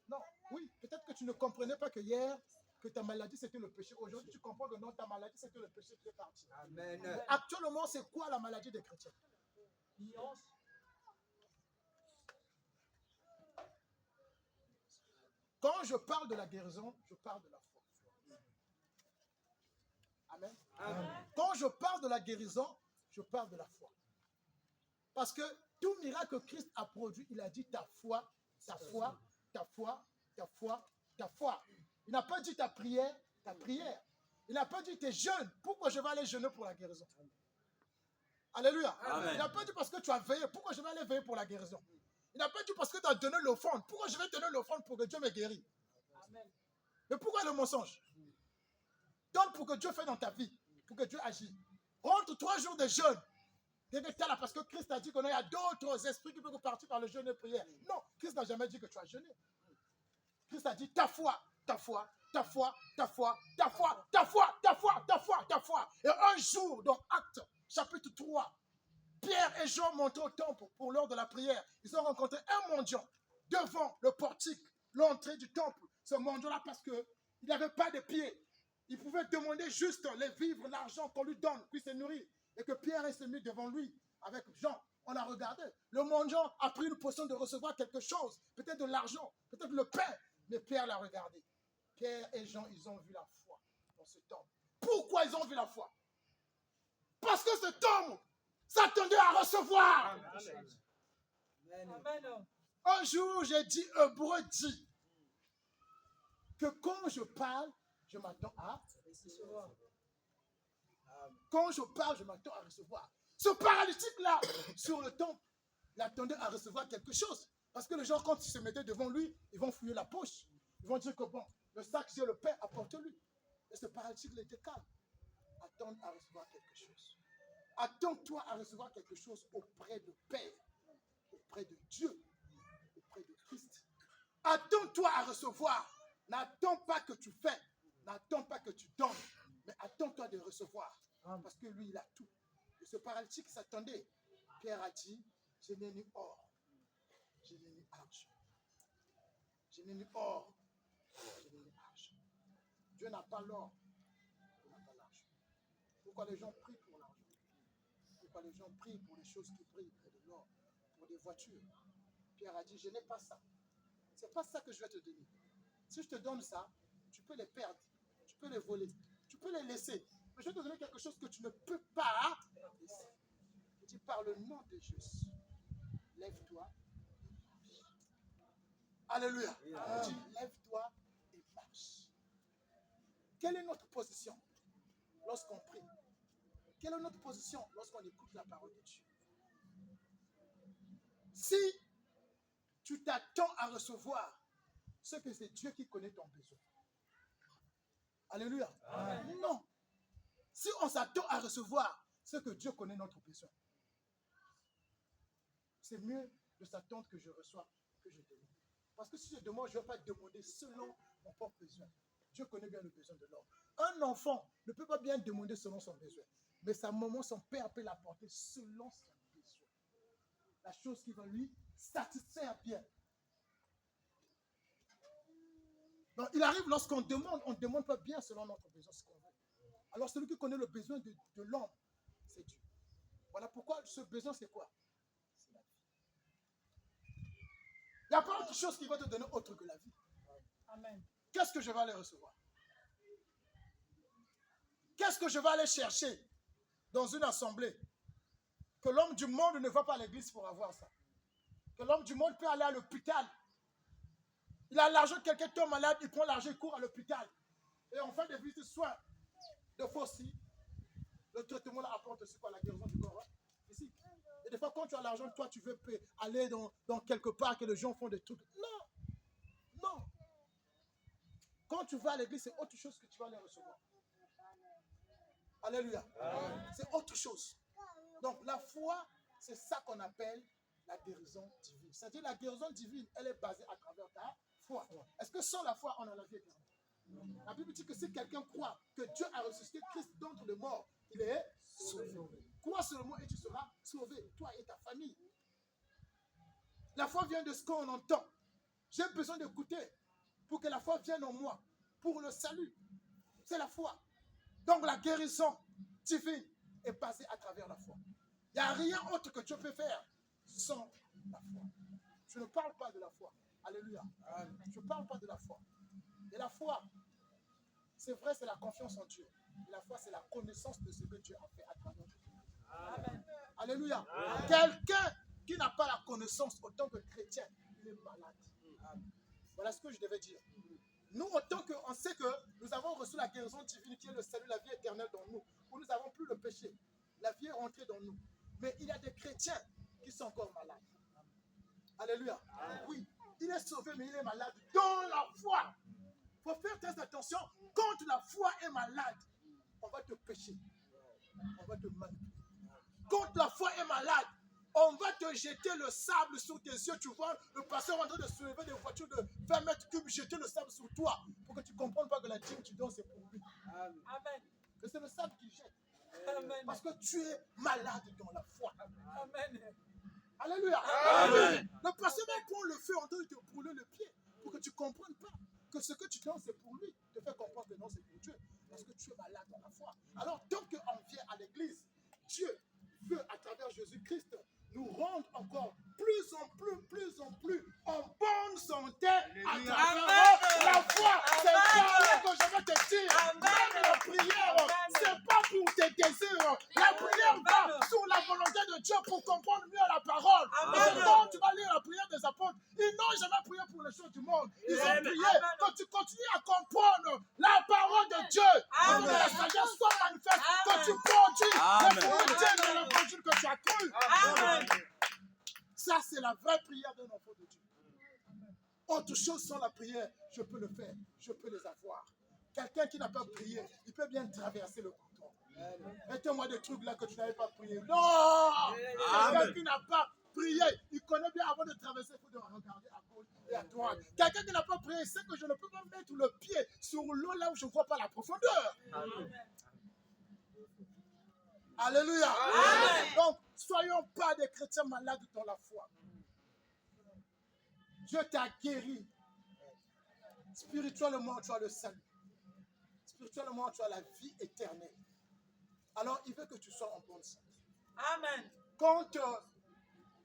A: Non, oui, peut-être que tu ne comprenais pas que hier, que ta maladie c'était le péché. Aujourd'hui, tu comprends que non, ta maladie c'était le péché qui est parti. Amen. Actuellement, c'est quoi la maladie des chrétiens? Quand je parle de la guérison, je parle de la foi. Amen. Amen. Quand je parle de la guérison, je parle de la foi. Parce que tout miracle que Christ a produit, il a dit ta foi, ta foi, ta foi, ta foi, ta foi. Il n'a pas dit ta prière, ta prière. Il n'a pas dit tes jeûnes. Pourquoi je vais aller jeûner pour la guérison? Alléluia. Amen. Il n'a pas dit parce que tu as veillé. Pourquoi je vais aller veiller pour la guérison? Il n'a pas dit parce que tu as donné l'offrande. Pourquoi je vais donner l'offrande pour que Dieu me guérisse? Amen. Mais pourquoi le mensonge? Donne pour que Dieu fasse dans ta vie, pour que Dieu agisse. Rentre 3 jours de jeûne. Parce que Christ a dit qu'il y a d'autres esprits qui peuvent partir par le jeûne et prière. Non, Christ n'a jamais dit que tu as jeûné. Christ a dit ta foi, ta foi, ta foi, ta foi, ta foi, ta foi, ta foi, ta foi, ta foi. Et un jour, dans Actes, chapitre 3, Pierre et Jean montaient au temple pour l'heure de la prière. Ils ont rencontré un mendiant devant le portique, l'entrée du temple. Ce mendiant-là, parce qu'il n'avait pas de pieds. Il pouvait demander juste les vivres, l'argent qu'on lui donne, puis se nourrir. Et que Pierre s'est mis devant lui avec Jean. On l'a regardé. Le mendiant a pris une position de recevoir quelque chose, peut-être de l'argent, peut-être le pain. Mais Pierre l'a regardé. Pierre et Jean, ils ont vu la foi dans ce temple. Pourquoi ils ont vu la foi? Parce que ce temple s'attendait à recevoir. Amen. Un jour, j'ai dit, Hébreu dit que quand je parle, je m'attends à recevoir. Quand je parle, je m'attends à recevoir. Ce paralytique-là, sur le temple, il attendait à recevoir quelque chose. Parce que les gens, quand ils se mettaient devant lui, ils vont fouiller la poche. Ils vont dire que bon, le sac, j'ai le pain, apporte-lui. Et ce paralytique, il était calme. Attends à recevoir quelque chose. Attends-toi à recevoir quelque chose auprès de Père, auprès de Dieu, auprès de Christ. Attends-toi à recevoir. N'attends pas que tu fais. N'attends pas que tu donnes. Mais attends-toi de recevoir. Parce que lui, il a tout. Et ce paralytique s'attendait. Pierre a dit, je n'ai ni or, je n'ai ni argent. Je n'ai ni or, je n'ai ni argent. Dieu n'a pas l'or, il n'a pas l'argent. Pourquoi les gens prient pour l'argent? Pourquoi les gens prient pour les choses qui brillent près de l'or, pour des voitures? Pierre a dit, je n'ai pas ça. Ce n'est pas ça que je vais te donner. Si je te donne ça, tu peux les perdre, tu peux les voler, tu peux les laisser. Mais je vais te donner quelque chose que tu ne peux pas laisser. Il dit, par le nom de Jésus, lève-toi. Alléluia. Il dit, lève-toi et marche. Quelle est notre position lorsqu'on prie? Quelle est notre position lorsqu'on écoute la parole de Dieu? Si tu t'attends à recevoir, c'est que c'est Dieu qui connaît ton besoin. Alléluia. Amen. Non. Si on s'attend à recevoir, c'est que Dieu connaît notre besoin. C'est mieux de s'attendre que je reçois que je demande. Parce que si je demande, je ne vais pas demander selon mon propre besoin. Dieu connaît bien le besoin de l'homme. Un enfant ne peut pas bien demander selon son besoin. Mais sa maman, son père peut l'apporter selon son besoin. La chose qui va lui satisfaire bien. Donc, il arrive lorsqu'on demande, on ne demande pas bien selon notre besoin ce qu'on veut. Alors celui qui connaît le besoin de l'homme, c'est Dieu. Voilà pourquoi ce besoin, c'est quoi? C'est la vie. Il n'y a pas autre chose qui va te donner autre que la vie. Amen. Qu'est-ce que je vais aller recevoir? Qu'est-ce que je vais aller chercher dans une assemblée? Que l'homme du monde ne va pas à l'église pour avoir ça. Que l'homme du monde peut aller à l'hôpital. Il a l'argent, quelqu'un tombe malade, il prend l'argent, il court à l'hôpital. Et on fait des visites de soins. De fois aussi, le traitement là apporte aussi quoi? La guérison du corps. Hein? Ici. Et des fois, quand tu as l'argent, toi, tu veux aller dans quelque part que les gens font des trucs. Non. Non. Quand tu vas à l'église, c'est autre chose que tu vas aller recevoir. Alléluia. C'est autre chose. Donc, la foi, c'est ça qu'on appelle la guérison divine. C'est-à-dire la guérison divine, elle est basée à travers ta foi. Est-ce que sans la foi, on a la vie éternelle? La Bible dit que si quelqu'un croit que Dieu a ressuscité Christ d'entre les morts, il est sauvé. Crois seulement et tu seras sauvé, toi et ta famille. La foi vient de ce qu'on entend. J'ai besoin d'écouter pour que la foi vienne en moi, pour le salut. C'est la foi. Donc la guérison divine est basée à travers la foi. Il n'y a rien autre que tu peux faire sans la foi. Je ne parle pas de la foi. Alléluia. Je ne parle pas de la foi. Et la foi, c'est vrai, c'est la confiance en Dieu. Et la foi, c'est la connaissance de ce que Dieu a fait à travers nous. Amen. Alléluia. Quelqu'un qui n'a pas la connaissance autant que chrétien, il est malade. Voilà ce que je devais dire. Nous, autant qu'on sait que nous avons reçu la guérison divine qui est le salut, la vie éternelle dans nous, où nous n'avons plus le péché. La vie est rentrée dans nous. Mais il y a des chrétiens qui sont encore malades. Alléluia. Oui, il est sauvé, mais il est malade dans la foi. Il faut faire très attention. Quand la foi est malade, on va te pécher. On va te manipuler. Quand la foi est malade, on va te jeter le sable sur tes yeux. Tu vois le pasteur en train de soulever des voitures de 20 mètres cubes, jeter le sable sur toi pour que tu ne comprennes pas que la dîme que tu donnes, c'est pour lui. Amen. Que c'est le sable qu'il jette. Amen. Parce que tu es malade dans la foi. Amen. Alléluia. Amen. Le pasteur va prendre le feu en train de te brûler le pied pour que tu ne comprennes pas que ce que tu donnes, c'est pour lui. Te faire comprendre que non, c'est pour Dieu. Parce que tu es malade dans la foi. Alors, tant qu'on vient à l'église, Dieu veut, à travers Jésus-Christ, nous rendre encore plus en plus en bonne santé à travers la foi. C'est ça que je veux te dire. Même la prière, c'est pas pour tes désirs. La prière va sur la volonté de Dieu pour comprendre mieux la parole. Parce que quand tu vas lire la prière des apôtres, ils n'ont jamais prié pour les choses du monde. Ils ont prié que tu continues à comprendre la parole de Dieu. Que la sagesse soit manifeste. Que tu conduis les fruits de l'évangile que tu as cru. Amen. Ça, c'est la vraie prière d'un enfant de Dieu. Autre chose sans la prière, je peux le faire. Je peux les avoir. Quelqu'un qui n'a pas prié, il peut bien traverser le couteau. Mettez-moi des trucs là que tu n'avais pas prié. Non! Quelqu'un qui n'a pas prié, il connaît bien avant de traverser, il faut regarder à gauche et à droite. Quelqu'un qui n'a pas prié, il sait que je ne peux pas mettre le pied sur l'eau là où je ne vois pas la profondeur. Amen. Alléluia. Amen. Donc, soyons pas des chrétiens malades dans la foi. Dieu t'a guéri. Spirituellement, tu as le salut. Spirituellement, tu as la vie éternelle. Alors, il veut que tu sois en bonne santé. Amen. Quand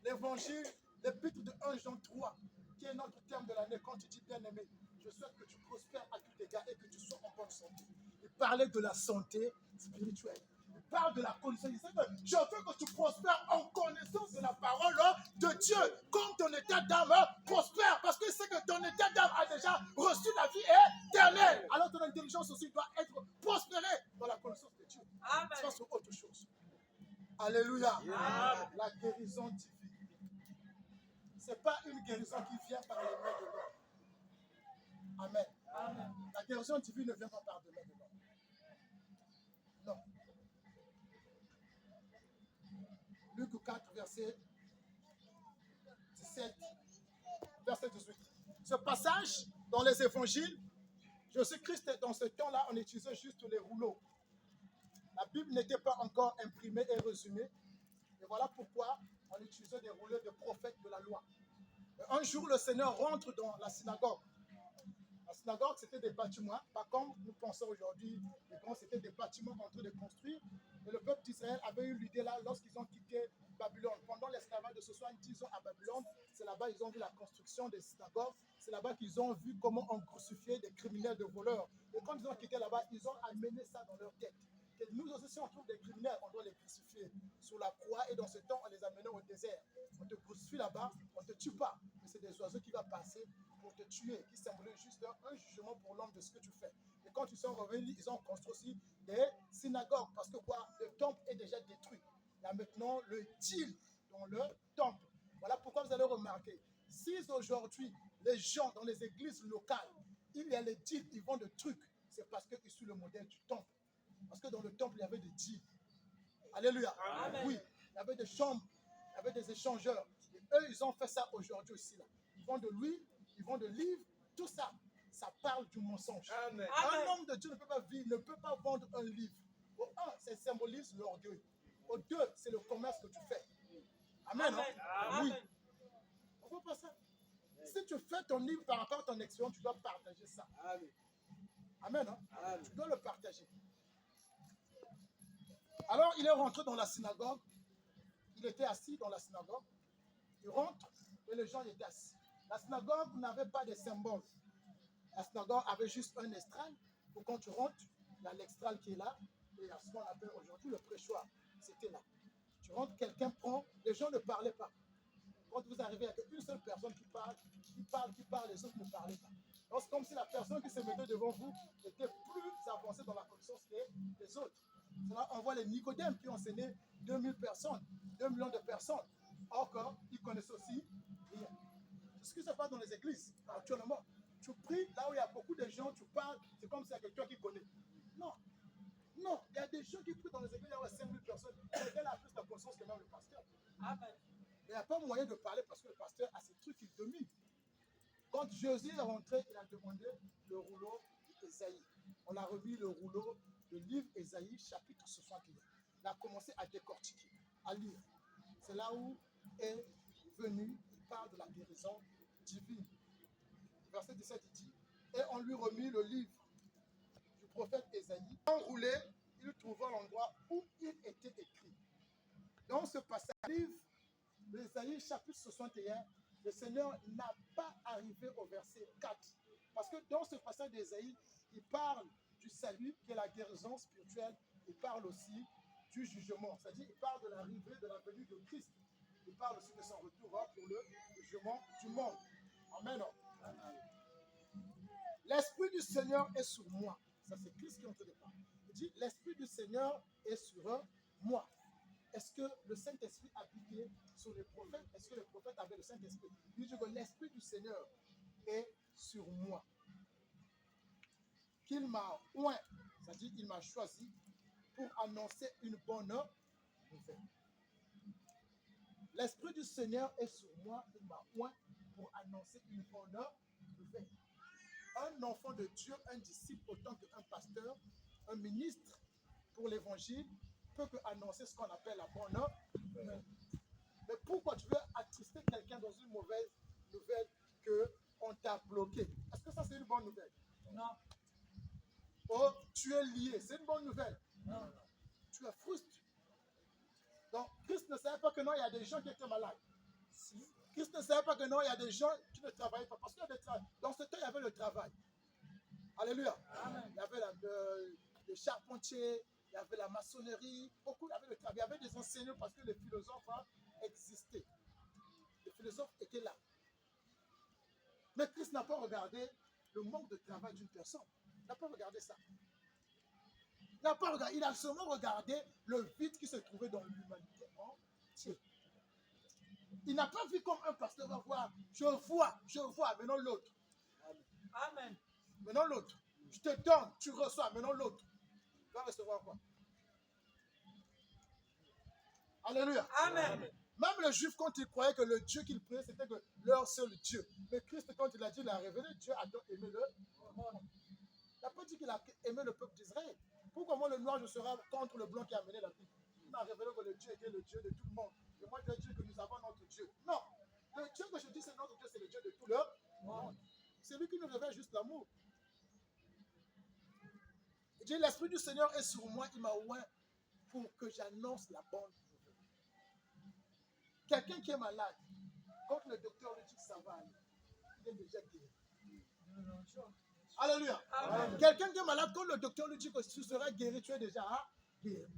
A: l'évangile, l'épître de 1 Jean 3, qui est notre terme de l'année, quand tu dis bien-aimé, je souhaite que tu prospères à tout égard et que tu sois en bonne santé. Il parlait de la santé spirituelle. Il parle de la connaissance. Il dit que je veux que tu prospères en connaissance de la parole de Dieu. Comme ton état d'âme prospère. Parce que c'est que ton état d'âme a déjà reçu la vie éternelle. Alors ton intelligence aussi doit être prospérée dans la connaissance de Dieu. Amen. Ça, c'est autre chose. Alléluia. Amen. La guérison divine. Ce n'est pas une guérison qui vient par les mains de l'homme. Amen. Amen. La guérison divine ne vient pas par les mains de l'homme. Non. Luc 4, verset 17, verset 18. Ce passage dans les évangiles, Jésus-Christ, dans ce temps-là, on utilisait juste les rouleaux. La Bible n'était pas encore imprimée et résumée. Et voilà pourquoi on utilisait des rouleaux de prophètes de la loi. Un jour, le Seigneur rentre dans la synagogue. La synagogue, c'était des bâtiments. Pas comme nous pensons aujourd'hui, c'était des bâtiments en train de construire. Et le peuple d'Israël avait eu l'idée là lorsqu'ils ont quitté Babylone. Pendant l'esclavage de 70 ans à Babylone, c'est là-bas qu'ils ont vu la construction des synagogues. C'est là-bas qu'ils ont vu comment on crucifiait des criminels, des voleurs. Et quand ils ont quitté là-bas, ils ont amené ça dans leur tête. Et nous aussi, si on trouve des criminels, on doit les crucifier sur la croix. Et dans ce temps, on les amenait au désert. On te crucifie là-bas, on ne te tue pas. Mais c'est des oiseaux qui vont passer pour te tuer, qui symbolisent juste un jugement pour l'homme de ce que tu fais. Et quand ils sont revenus, ils ont construit aussi des synagogues. Parce que quoi? Le temple est déjà détruit. Il y a maintenant le deal dans le temple. Voilà pourquoi vous allez remarquer. Si aujourd'hui, les gens dans les églises locales, il y a les deals, ils vendent des trucs, c'est parce qu'ils suivent le modèle du temple. Parce que dans le temple, il y avait des deals. Alléluia. Amen. Oui, il y avait des chambres, il y avait des échangeurs. Et Eux, ils ont fait ça aujourd'hui aussi. Là. Ils vendent de l'huile, ils vendent de livres, tout ça. Ça parle du mensonge.
B: Amen.
A: Un homme de Dieu ne peut pas vivre, ne peut pas vendre un livre. Au un, ça symbolise l'orgueil. Au deux, c'est le commerce que tu fais. Amen.
B: Amen.
A: Hein? Oui. On ne voit pas ça. Si tu fais ton livre par rapport à ton expérience, tu dois partager ça.
B: Amen.
A: Amen. Hein?
B: Amen.
A: Tu dois le partager. Alors, il est rentré dans la synagogue. Il était assis dans la synagogue. Il rentre et les gens étaient assis. La synagogue n'avait pas de symbole. La synagogue avait juste un estrade. Donc, quand tu rentres, il y a l'extrade qui est là. Et il y a ce qu'on appelle aujourd'hui le prêchoir. C'était là. Tu rentres, quelqu'un prend. Les gens ne parlaient pas. Quand vous arrivez avec une seule personne qui parle, les autres ne parlaient pas. Donc, c'est comme si la personne qui se mettait devant vous était plus avancée dans la connaissance que les autres. C'est là on voit les Nicodèmes qui ont enseigné 2000 personnes, 2 millions de personnes. Encore, ils connaissent aussi rien. C'est ce qui se passe dans les églises actuellement. Tu pries, là où il y a beaucoup de gens, tu parles, c'est comme si il y a quelqu'un qui connaît. Non. Non, il y a des gens qui prient dans les églises, il y a 5000 personnes. Quelqu'un a plus de conscience que même le pasteur.
B: Amen.
A: Il n'y a pas moyen de parler parce que le pasteur a ces trucs qu'il domine. Quand Jésus est rentré, il a demandé le rouleau d'Ésaïe. On a remis le rouleau de livre Ésaïe, chapitre 61. Il a commencé à décortiquer, à lire. C'est là où est venu, il parle de la guérison divine. Verset 17, il dit, et on lui remit le livre du prophète Ésaïe. Enroulé, il trouva l'endroit où il était écrit. Dans ce passage, livre d'Ésaïe, chapitre 61, le Seigneur n'a pas arrivé au verset 4. Parce que dans ce passage d'Ésaïe, il parle du salut, qui est la guérison spirituelle. Il parle aussi du jugement. C'est-à-dire, il parle de l'arrivée, de la venue de Christ. Il parle aussi de son retour pour le jugement du monde. Amen. L'Esprit du Seigneur est sur moi. Ça, c'est Christ qui est en train de parler. Il dit, l'Esprit du Seigneur est sur moi. Est-ce que le Saint-Esprit habitait sur les prophètes? Est-ce que les prophètes avaient le Saint-Esprit? Il dit que l'Esprit du Seigneur est sur moi. Qu'il m'a oint, c'est-à-dire qu'il m'a choisi pour annoncer une bonne nouvelle. L'Esprit du Seigneur est sur moi, il m'a oint pour annoncer une bonne nouvelle. Un enfant de Dieu, un disciple, autant qu'un pasteur, un ministre pour l'évangile, peut que annoncer ce qu'on appelle la bonne nouvelle. Mais pourquoi tu veux attrister quelqu'un dans une mauvaise nouvelle qu'on t'a bloqué? Est-ce que ça c'est une bonne nouvelle?
B: Non.
A: Oh, tu es lié, c'est une bonne nouvelle?
B: Non.
A: Tu es frustre. Donc, Christ ne savait pas que non, il y a des gens qui étaient malades. Si. Christ ne savait pas que non, il y a des gens qui ne travaillaient pas. Parce qu'il y a des travail. Dans ce temps, il y avait le travail. Alléluia. Amen. Il y avait les charpentiers, il y avait la maçonnerie, beaucoup, il y avait le travail. Il y avait des enseignants parce que les philosophes existaient. Les philosophes étaient là. Mais Christ n'a pas regardé le manque de travail d'une personne. Il n'a pas regardé ça. Il a seulement regardé le vide qui se trouvait dans l'humanité entière. Il n'a pas vu comme un pasteur va voir, je vois, maintenant l'autre.
B: Amen.
A: Maintenant l'autre. Je te donne, tu reçois, maintenant l'autre. Tu vas recevoir quoi? Alléluia.
B: Amen.
A: Même les Juifs, quand ils croyaient que le Dieu qu'ils priaient, c'était que leur seul Dieu. Mais Christ, quand il a dit, il a révélé, Dieu a donc aimé le monde. Il n'a pas dit qu'il a aimé le peuple d'Israël. Pourquoi moi, le noir, je serai contre le blanc qui a amené la Bible? Il m'a révélé que le Dieu était le Dieu de tout le monde. Et moi, je dis que nous avons notre Dieu. Non. Le Dieu que je dis, c'est notre Dieu, c'est le Dieu de tout le monde. C'est lui qui nous révèle juste l'amour. Il dit, l'Esprit du Seigneur est sur moi, il m'a oint pour que j'annonce la bonne nouvelle. Quelqu'un qui est malade, quand le docteur lui dit que ça va aller, il est déjà guéri. Alléluia. Amen. Quelqu'un qui est malade, quand le docteur lui dit que tu seras guéri, tu es déjà guéri.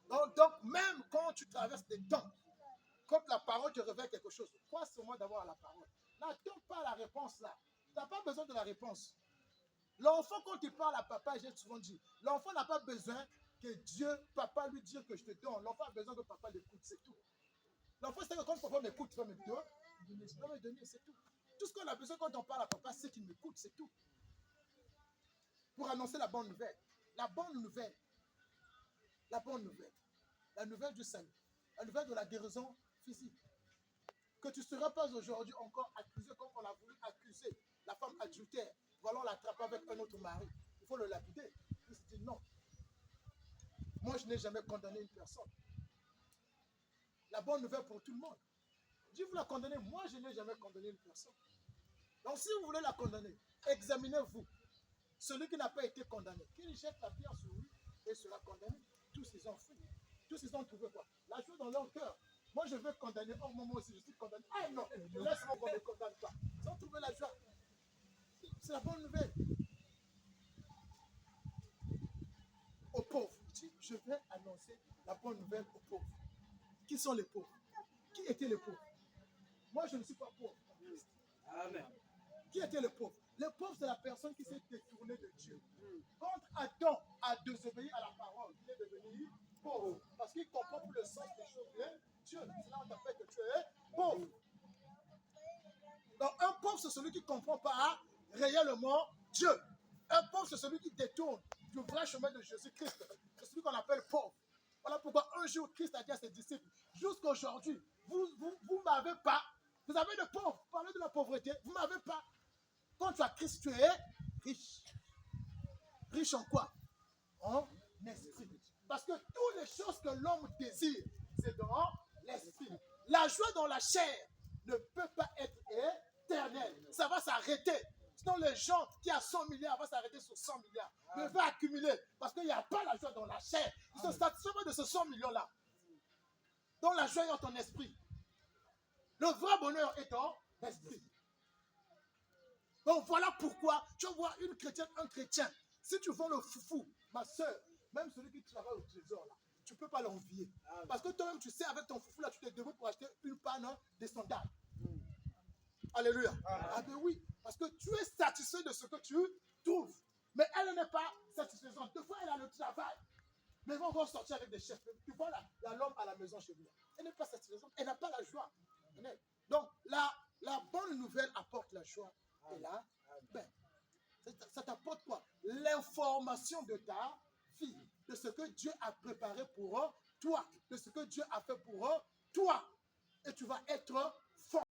A: Donc, même quand tu traverses des temps, quand la parole te révèle quelque chose, crois seulement d'avoir la parole. N'attends pas la réponse là. Tu n'as pas besoin de la réponse. L'enfant, quand il parle à papa, j'ai souvent dit, l'enfant n'a pas besoin que Dieu, papa, lui dise que je te donne. L'enfant a besoin que papa l'écoute, c'est tout. L'enfant sait que quand papa m'écoute, tu vas me donner, c'est tout. Tout ce qu'on a besoin quand on parle à papa, c'est qu'il m'écoute, c'est tout. Pour annoncer la bonne nouvelle. La bonne nouvelle. La bonne nouvelle. La nouvelle du salut. La nouvelle de la guérison physique. Que tu ne seras pas aujourd'hui encore accusé comme on a voulu accuser la femme adultère. Voilà, on l'attrape avec un autre mari. Il faut le lapider. Il se dit non. Moi, je n'ai jamais condamné une personne. La bonne nouvelle pour tout le monde. Dieu vous la condamnez. Moi, je n'ai jamais condamné une personne. Donc, si vous voulez la condamner, examinez-vous. Celui qui n'a pas été condamné, qu'il jette la pierre sur lui et sera condamné. Tous ils ont fui. Tous ils ont trouvé quoi? La joie dans leur cœur. Moi, je veux condamner. Oh, moi aussi, je suis condamné. Ah non, laisse-moi qu'on ne me condamne pas. Ils ont trouvé la joie. C'est la bonne nouvelle. Aux pauvres. Je vais annoncer la bonne nouvelle aux pauvres. Qui sont les pauvres? Qui étaient les pauvres? Moi, je ne suis pas pauvre.
B: Amen.
A: Qui était le pauvre? Le pauvre, c'est la personne qui s'est détournée de Dieu. Quand Adam a désobéi à la parole, il est devenu pauvre. Parce qu'il comprend plus le sens des choses de Dieu. C'est là où on t'appelle que tu es pauvre. Donc, un pauvre, c'est celui qui ne comprend pas réellement Dieu. Un pauvre, c'est celui qui détourne du vrai chemin de Jésus-Christ. C'est celui qu'on appelle pauvre. Voilà pourquoi un jour, Christ a dit à ses disciples, jusqu'à aujourd'hui, vous m'avez pas. Vous avez de pauvres. Vous parlez de la pauvreté. Vous ne m'avez pas. Quand tu as Christ, tu es riche. Riche en quoi? En esprit. Parce que toutes les choses que l'homme désire, c'est dans l'esprit. La joie dans la chair ne peut pas être éternelle. Ça va s'arrêter. Sinon, les gens qui ont 100 milliards vont s'arrêter sur 100 milliards. Mais va accumuler. Parce qu'il n'y a pas la joie dans la chair. Ils se satisfont de ce 100 millions-là. Donc la joie est dans ton esprit. Le vrai bonheur est dans l'esprit. Donc voilà pourquoi tu vois une chrétienne, un chrétien. Si tu vends le foufou, ma soeur, même celui qui travaille au trésor, là, tu ne peux pas l'envier. Parce que toi-même, tu sais, avec ton foufou, là, tu t'es débrouillé pour acheter une panne de sandales. Alléluia. Ah ben oui, parce que tu es satisfait de ce que tu trouves. Mais elle n'est pas satisfaisante. Des fois, elle a le travail. Mais on va sortir avec des chefs. Tu vois l'homme à la maison chez lui. Elle n'est pas satisfaisante. Elle n'a pas la joie. Donc, la bonne nouvelle apporte la joie. Et là, ben, ça t'apporte quoi? L'information de ta vie, de ce que Dieu a préparé pour toi, de ce que Dieu a fait pour toi. Et tu vas être